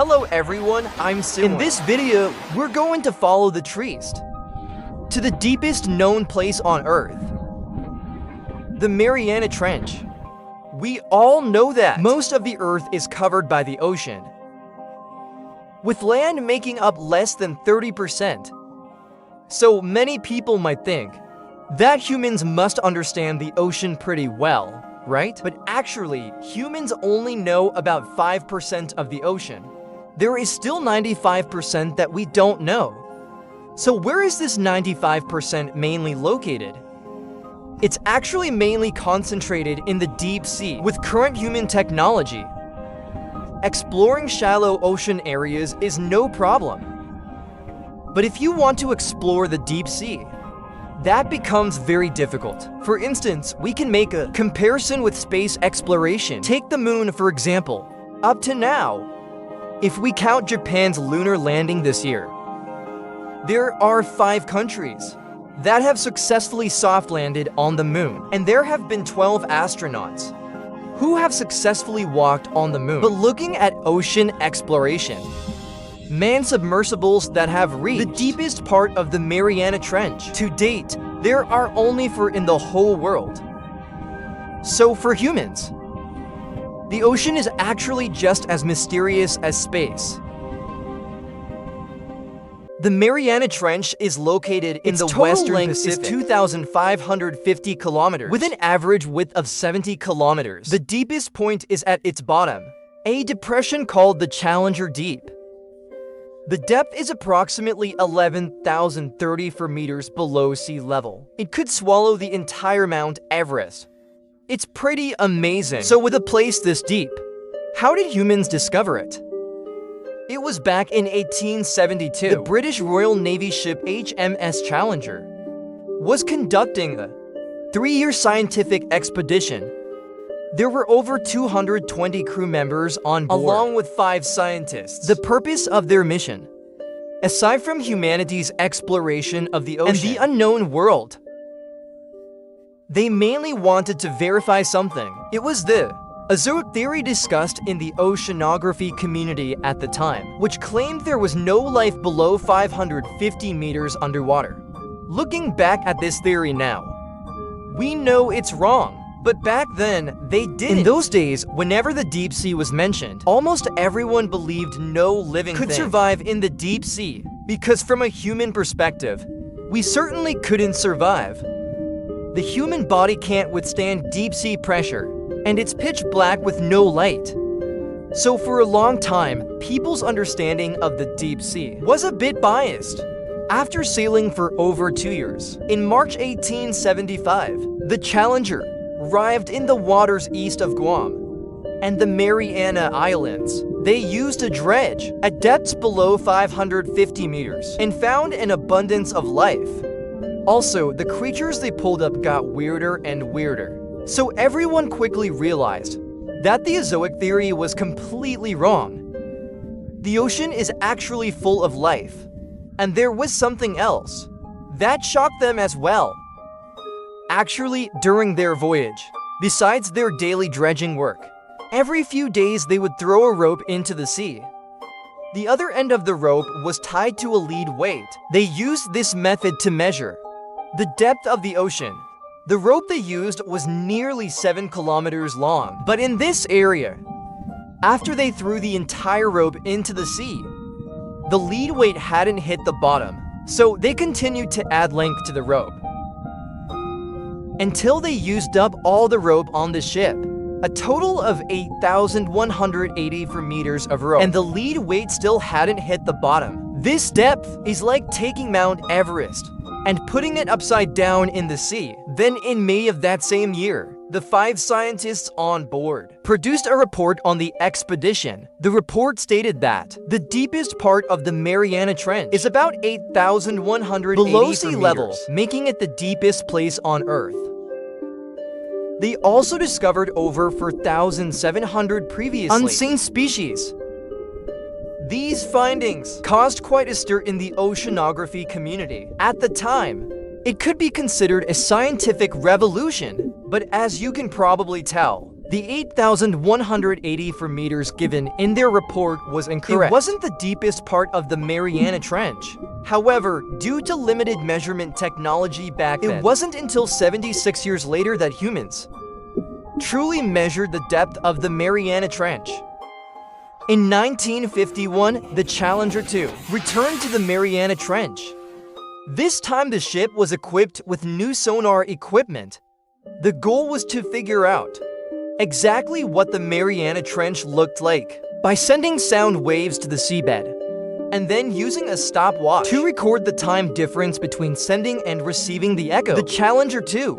Hello everyone, I'm Sim. In this video, we're going to follow the trees to the deepest known place on Earth, the Mariana Trench. We all know that most of the Earth is covered by the ocean, with land making up less than 30%. So many people might think that humans must understand the ocean pretty well, right? But actually, humans only know about 5% of the ocean. There is still 95% that we don't know. So where is this 95% mainly located? It's actually mainly concentrated in the deep sea. With current human technology, exploring shallow ocean areas is no problem. But if you want to explore the deep sea, that becomes very difficult. For instance, we can make a comparison with space exploration. Take the moon, for example. Up to now, if we count Japan's lunar landing this year, there are 5 countries that have successfully soft landed on the moon, and there have been 12 astronauts who have successfully walked on the moon. But looking at ocean exploration, manned submersibles that have reached the deepest part of the Mariana Trench to date, there are only 4 in the whole world. So for humans, the ocean is actually just as mysterious as space. The Mariana Trench is located in the Western Pacific. Its 2,550 kilometers, with an average width of 70 kilometers. The deepest point is at its bottom, a depression called the Challenger Deep. The depth is approximately 11,034 meters below sea level. It could swallow the entire Mount Everest. It's pretty amazing. So with a place this deep, how did humans discover it? It was back in 1872. The British Royal Navy ship HMS Challenger was conducting a 3-year scientific expedition. There were over 220 crew members on board, along with 5 scientists. The purpose of their mission, aside from humanity's exploration of the ocean and the unknown world, they mainly wanted to verify something. It was the azoic theory discussed in the oceanography community at the time, which claimed there was no life below 550 meters underwater. Looking back at this theory now, we know it's wrong. But back then, they didn't. In those days, whenever the deep sea was mentioned, almost everyone believed no living thing could survive in the deep sea. Because from a human perspective, we certainly couldn't survive. The human body can't withstand deep sea pressure, and it's pitch black with no light. So for a long time, people's understanding of the deep sea was a bit biased. After sailing for over 2 years, in March 1875, the Challenger arrived in the waters east of Guam and the Mariana Islands. They used a dredge at depths below 550 meters and found an abundance of life. Also, the creatures they pulled up got weirder and weirder. So everyone quickly realized that the azoic theory was completely wrong. The ocean is actually full of life, and there was something else that shocked them as well. Actually, during their voyage, besides their daily dredging work, every few days they would throw a rope into the sea. The other end of the rope was tied to a lead weight. They used this method to measure the depth of the ocean. The rope they used was nearly 7 kilometers long. But in this area, after they threw the entire rope into the sea, the lead weight hadn't hit the bottom, so they continued to add length to the rope until they used up all the rope on the ship, a total of 8,184 meters of rope, and the lead weight still hadn't hit the bottom. This depth is like taking Mount Everest and putting it upside down in the sea. Then in May of that same year, the 5 scientists on board produced a report on the expedition. The report stated that the deepest part of the Mariana Trench is about 8,180 below sea level, making it the deepest place on Earth. They also discovered over 4,700 previously unseen species. These findings caused quite a stir in the oceanography community. At the time, it could be considered a scientific revolution, but as you can probably tell, The 8,184 meters given in their report was incorrect. It wasn't the deepest part of the Mariana Trench. However, due to limited measurement technology back then, it wasn't until 76 years later that humans truly measured the depth of the Mariana Trench. In 1951, the Challenger 2 returned to the Mariana Trench. This time the ship was equipped with new sonar equipment. The goal was to figure out exactly what the Mariana Trench looked like by sending sound waves to the seabed, and then using a stopwatch to record the time difference between sending and receiving the echo. The Challenger 2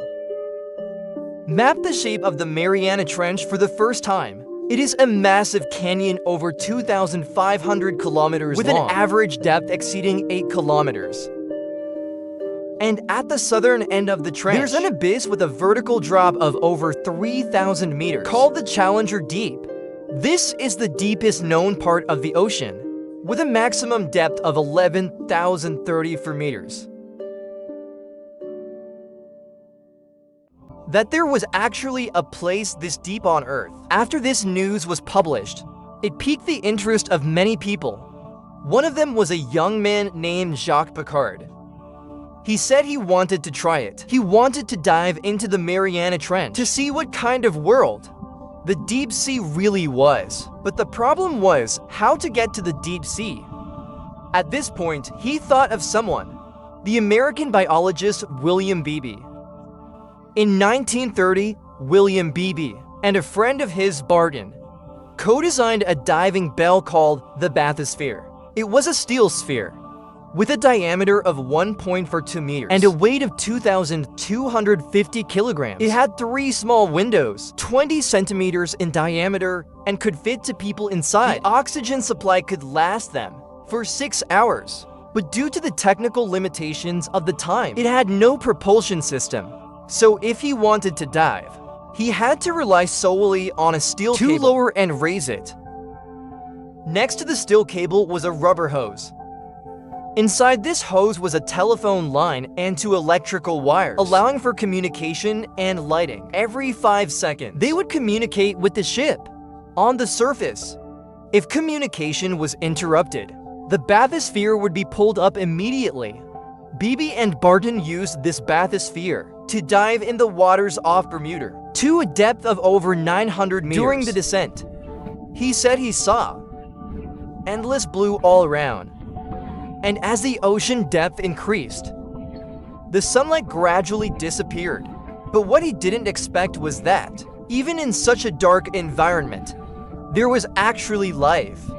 mapped the shape of the Mariana Trench for the first time. It is a massive canyon over 2,500 kilometers long, with an average depth exceeding 8 kilometers. And at the southern end of the trench, there's an abyss with a vertical drop of over 3,000 meters, called the Challenger Deep. This is the deepest known part of the ocean, with a maximum depth of 11,034 meters. That there was actually a place this deep on Earth. After this news was published, it piqued the interest of many people. One of them was a young man named Jacques Piccard. He said he wanted to try it. He wanted to dive into the Mariana Trench to see what kind of world the deep sea really was. But the problem was how to get to the deep sea. At this point, he thought of someone, the American biologist William Beebe. In 1930, William Beebe and a friend of his, Barton, co-designed a diving bell called the bathysphere. It was a steel sphere with a diameter of 1.42 meters and a weight of 2,250 kilograms. It had 3 small windows, 20 centimeters in diameter, and could fit 2 people inside. The oxygen supply could last them for 6 hours. But due to the technical limitations of the time, it had no propulsion system. So if he wanted to dive, he had to rely solely on a steel cable to lower and raise it. Next to the steel cable was a rubber hose. Inside this hose was a telephone line and 2 electrical wires, allowing for communication and lighting. Every 5 seconds, they would communicate with the ship on the surface. If communication was interrupted, the bathysphere would be pulled up immediately. Beebe and Barton used this bathysphere to dive in the waters off Bermuda to a depth of over 900 meters. During the descent, he said he saw endless blue all around. And as the ocean depth increased, the sunlight gradually disappeared. But what he didn't expect was that, even in such a dark environment, there was actually life.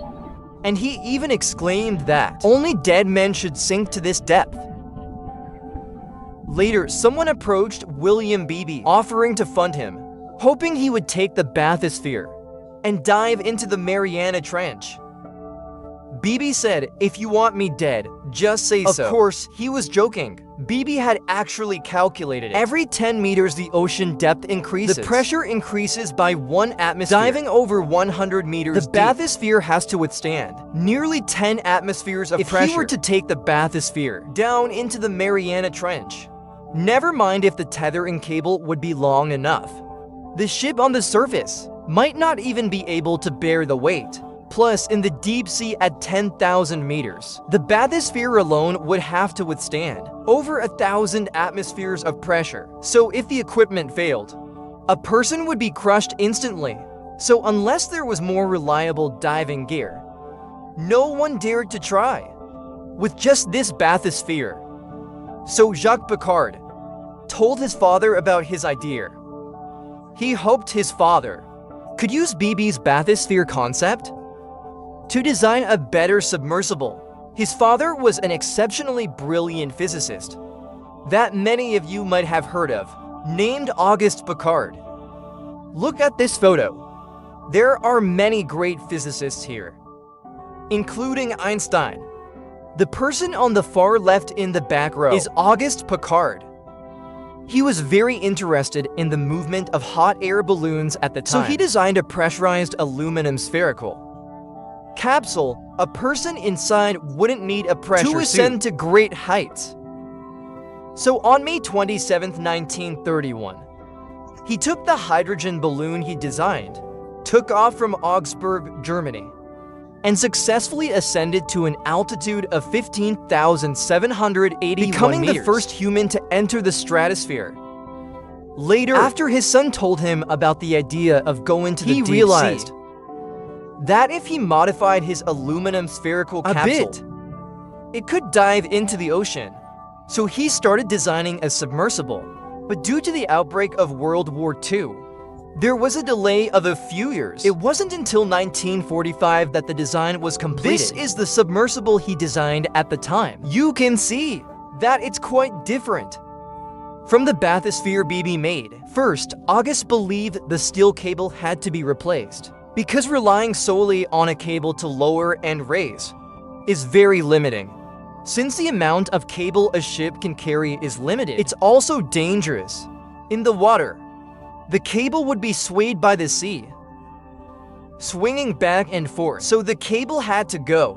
And he even exclaimed that only dead men should sink to this depth. Later, someone approached William Beebe, offering to fund him, hoping he would take the bathysphere and dive into the Mariana Trench. Beebe said, "If you want me dead, just say so." Of course, he was joking. Beebe had actually calculated it. Every 10 meters the ocean depth increases, the pressure increases by 1 atmosphere. Diving over 100 meters, the bathysphere has to withstand nearly 10 atmospheres of pressure. If he were to take the bathysphere down into the Mariana Trench, never mind if the tethering cable would be long enough, the ship on the surface might not even be able to bear the weight. Plus, in the deep sea at 10,000 meters, the bathysphere alone would have to withstand over 1,000 atmospheres of pressure. So if the equipment failed, a person would be crushed instantly. So unless there was more reliable diving gear, no one dared to try with just this bathysphere. So Jacques Piccard told his father about his idea. He hoped his father could use Beebe's bathysphere concept to design a better submersible. His father was an exceptionally brilliant physicist that many of you might have heard of, named Auguste Piccard. Look at this photo. There are many great physicists here, including Einstein. The person on the far left in the back row is Auguste Piccard. He was very interested in the movement of hot air balloons at the time, so he designed a pressurized aluminum spherical capsule. A person inside wouldn't need a pressure to ascend to great heights. So on May 27, 1931, He took the hydrogen balloon he designed, took off from Augsburg, Germany, and successfully ascended to an altitude of 15,781 becoming meters, the first human to enter the stratosphere. Later, after his son told him about the idea of going to the deep sea, he realized that if he modified his aluminum spherical capsule, it could dive into the ocean. So he started designing a submersible. But due to the outbreak of World War II, there was a delay of a few years. It wasn't until 1945 that the design was completed. This is the submersible he designed at the time. You can see that it's quite different from the bathysphere BB made. First, August believed the steel cable had to be replaced because relying solely on a cable to lower and raise is very limiting. Since the amount of cable a ship can carry is limited, it's also dangerous. In the water, the cable would be swayed by the sea, swinging back and forth, so the cable had to go.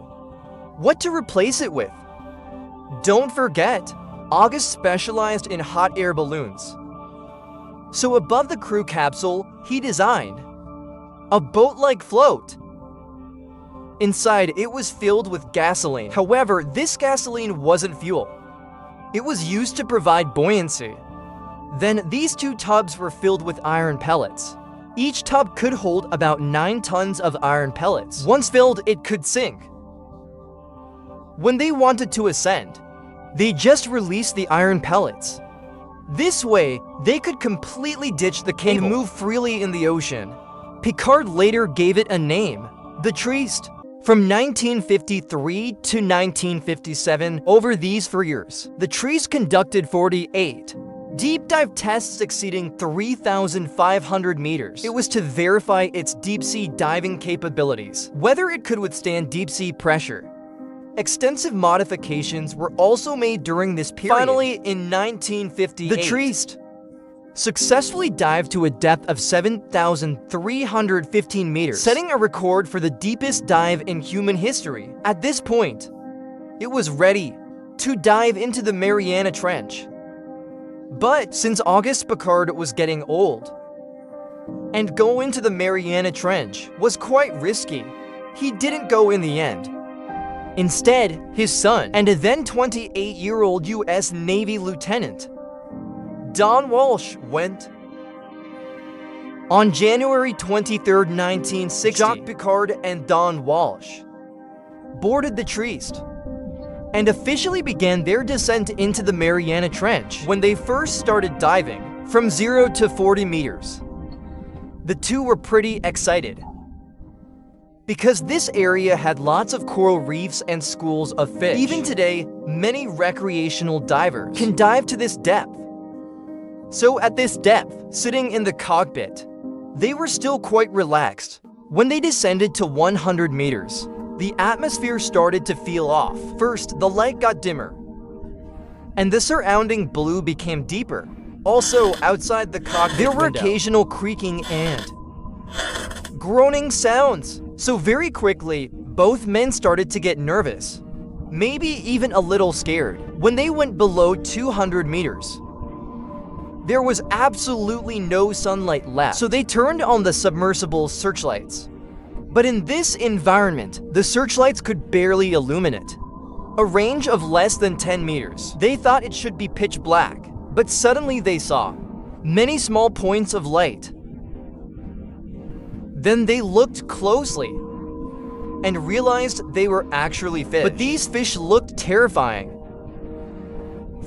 What to replace it with? Don't forget, August specialized in hot air balloons. So above the crew capsule, he designed a boat-like float. Inside, it was filled with gasoline. However, this gasoline wasn't fuel. It was used to provide buoyancy. Then, these two tubs were filled with iron pellets. Each tub could hold about 9 tons of iron pellets. Once filled, it could sink. When they wanted to ascend, they just released the iron pellets. This way, they could completely ditch the cable and move freely in the ocean. Picard later gave it a name, the Trieste. From 1953 to 1957, over these 4 years, the Trieste conducted 48 deep dive tests exceeding 3,500 meters. It was to verify its deep-sea diving capabilities, whether it could withstand deep-sea pressure. Extensive modifications were also made during this period. Finally, in 1958, the Trieste successfully dived to a depth of 7,315 meters, setting a record for the deepest dive in human history. At this point, it was ready to dive into the Mariana Trench. But since Auguste Piccard was getting old, and go into the Mariana Trench was quite risky, he didn't go in the end. Instead, his son, and a then 28-year-old U.S. Navy lieutenant, Don Walsh, went. On January 23, 1960, Jacques Piccard and Don Walsh boarded the Trieste and officially began their descent into the Mariana Trench. When they first started diving, from 0 to 40 meters, the two were pretty excited because this area had lots of coral reefs and schools of fish. Even today, many recreational divers can dive to this depth. So at this depth, sitting in the cockpit, they were still quite relaxed. When they descended to 100 meters, the atmosphere started to feel off. First, the light got dimmer, and the surrounding blue became deeper. Also, outside the cockpit there were occasional creaking and groaning sounds. So very quickly, both men started to get nervous, maybe even a little scared. When they went below 200 meters, there was absolutely no sunlight left, so they turned on the submersible searchlights. But in this environment, the searchlights could barely illuminate a range of less than 10 meters. They thought it should be pitch black, but suddenly they saw many small points of light. Then they looked closely and realized they were actually fish. But these fish looked terrifying,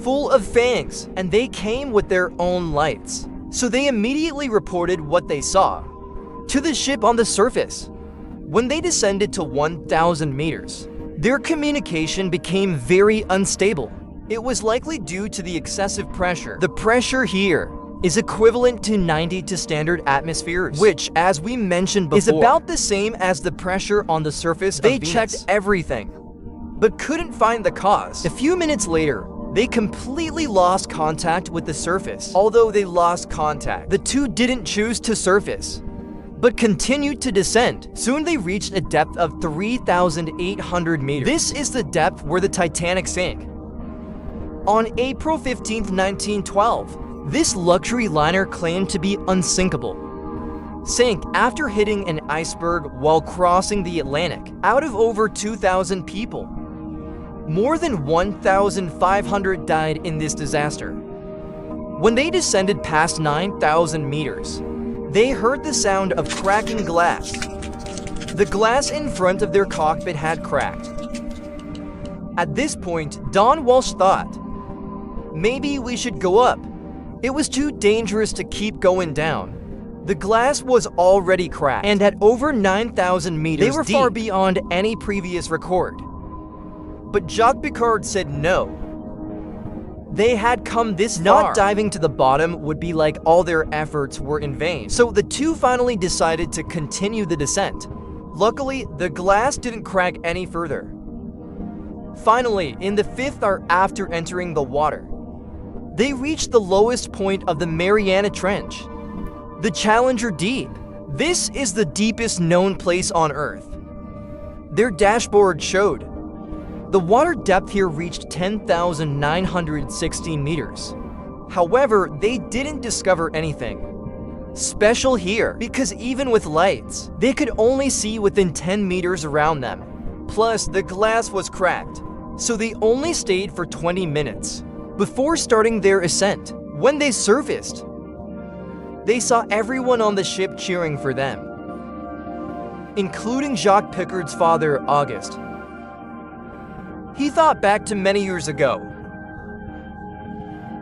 full of fangs, and they came with their own lights. So they immediately reported what they saw to the ship on the surface. When they descended to 1,000 meters, their communication became very unstable. It was likely due to the excessive pressure. The pressure here is equivalent to 90 to standard atmospheres, which, as we mentioned before, is about the same as the pressure on the surface of Venus. They checked everything, but couldn't find the cause. A few minutes later, they completely lost contact with the surface. Although they lost contact, the two didn't choose to surface, but continued to descend. Soon they reached a depth of 3,800 meters. This is the depth where the Titanic sank. On April 15, 1912, This luxury liner claimed to be unsinkable. Sank after hitting an iceberg while crossing the Atlantic. Out of over 2,000 people, more than 1,500 died in this disaster. When they descended past 9,000 meters, they heard the sound of cracking glass. The glass in front of their cockpit had cracked. At this point, Don Walsh thought, maybe we should go up. It was too dangerous to keep going down. The glass was already cracked, and at over 9,000 meters they were deep, far beyond any previous record. But Jacques Piccard said no. They had come this far. Not diving to the bottom would be like all their efforts were in vain. So the two finally decided to continue the descent. Luckily, the glass didn't crack any further. Finally, in the 5th hour after entering the water, they reached the lowest point of the Mariana Trench, the Challenger Deep. This is the deepest known place on Earth. Their dashboard showed the water depth here reached 10,916 meters. However, they didn't discover anything special here because even with lights, they could only see within 10 meters around them. Plus, the glass was cracked, so they only stayed for 20 minutes before starting their ascent. When they surfaced, they saw everyone on the ship cheering for them, including Jacques Piccard's father, Auguste. He thought back to many years ago,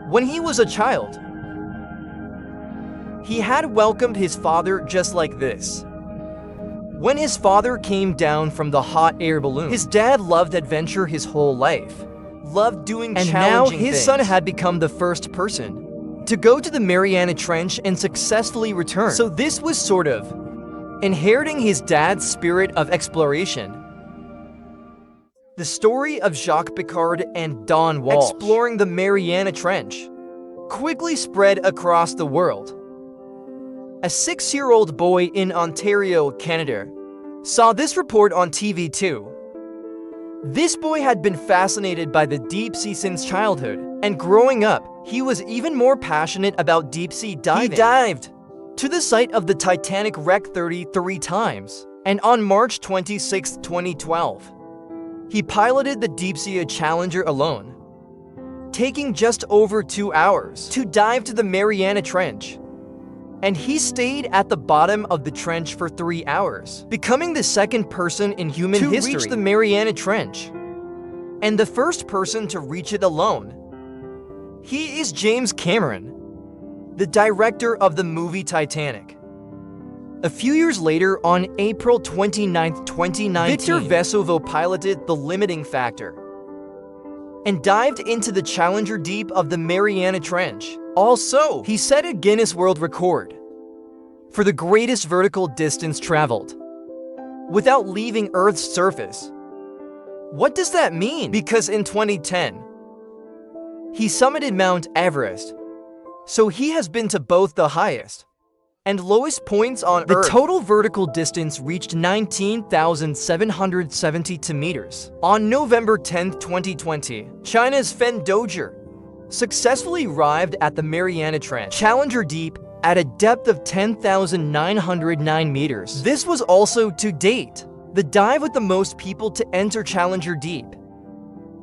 when he was a child. He had welcomed his father just like this. When his father came down from the hot air balloon, his dad loved adventure his whole life, loved doing challenging things. And now his son had become the first person to go to the Mariana Trench and successfully return. So this was sort of inheriting his dad's spirit of exploration. The story of Jacques Piccard and Don Walsh exploring the Mariana Trench quickly spread across the world. A 6-year-old boy in Ontario, Canada, saw this report on TV too. This boy had been fascinated by the deep sea since childhood, and growing up, he was even more passionate about deep sea diving. He dived to the site of the Titanic wreck 33 times, and on March 26, 2012, he piloted the Deep Sea Challenger alone, taking just over 2 hours to dive to the Mariana Trench. And he stayed at the bottom of the trench for 3 hours, becoming the second person in human history to reach the Mariana Trench, and the first person to reach it alone. He is James Cameron, the director of the movie Titanic. A few years later, on April 29, 2019, Victor Vescovo piloted the Limiting Factor and dived into the Challenger Deep of the Mariana Trench. Also, he set a Guinness World Record for the greatest vertical distance traveled without leaving Earth's surface. What does that mean? Because in 2010, he summited Mount Everest, so he has been to both the highest and lowest points on Earth. The total vertical distance reached 19,772 meters. On November 10, 2020, China's Fen Dozier successfully arrived at the Mariana Trench, Challenger Deep, at a depth of 10,909 meters. This was also, to date, the dive with the most people to enter Challenger Deep,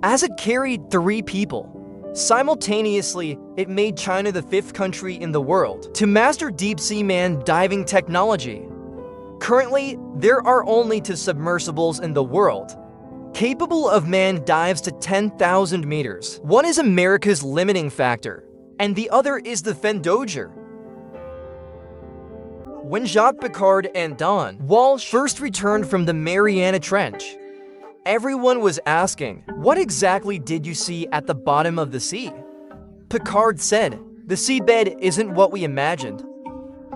as it carried 3 people. Simultaneously, it made China the 5th country in the world to master deep-sea manned diving technology. Currently, there are only 2 submersibles in the world capable of manned dives to 10,000 meters. One is America's Limiting Factor, and the other is the Fen Dozier. When Jacques Piccard and Don Walsh first returned from the Mariana Trench, everyone was asking, what exactly did you see at the bottom of the sea? Piccard said, the seabed isn't what we imagined.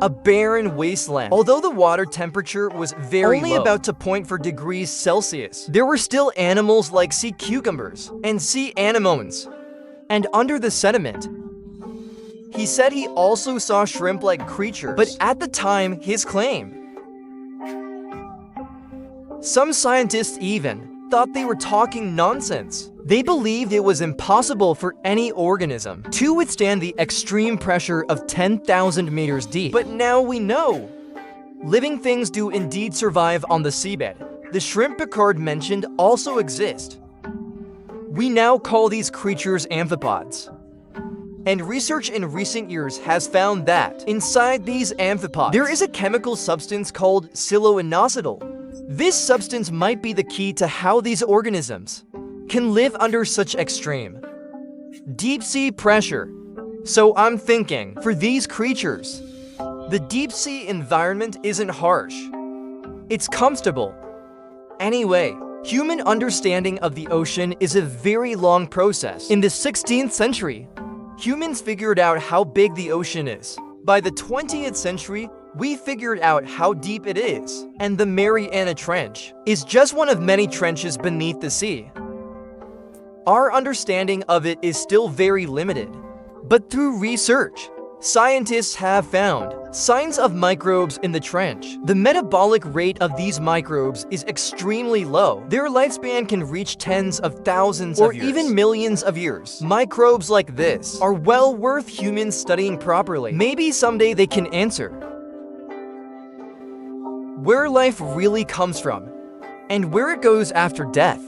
A barren wasteland. Although the water temperature was very low, about 2.4 degrees Celsius, there were still animals like sea cucumbers and sea anemones. And under the sediment, he said he also saw shrimp-like creatures. But at the time, his claim, some scientists even thought they were talking nonsense. They believed it was impossible for any organism to withstand the extreme pressure of 10,000 meters deep. But now we know. Living things do indeed survive on the seabed. The shrimp Picard mentioned also exist. We now call these creatures amphipods. And research in recent years has found that inside these amphipods, there is a chemical substance called pseudoinositol. This substance might be the key to how these organisms can live under such extreme deep-sea pressure. So I'm thinking, for these creatures, the deep-sea environment isn't harsh. It's comfortable. Anyway, human understanding of the ocean is a very long process. In the 16th century, humans figured out how big the ocean is. By the 20th century, we figured out how deep it is. And the Mariana Trench is just one of many trenches beneath the sea. Our understanding of it is still very limited. But through research, scientists have found signs of microbes in the trench. The metabolic rate of these microbes is extremely low. Their lifespan can reach tens of thousands or even millions of years. Microbes like this are well worth humans studying properly. Maybe someday they can answer where life really comes from and where it goes after death.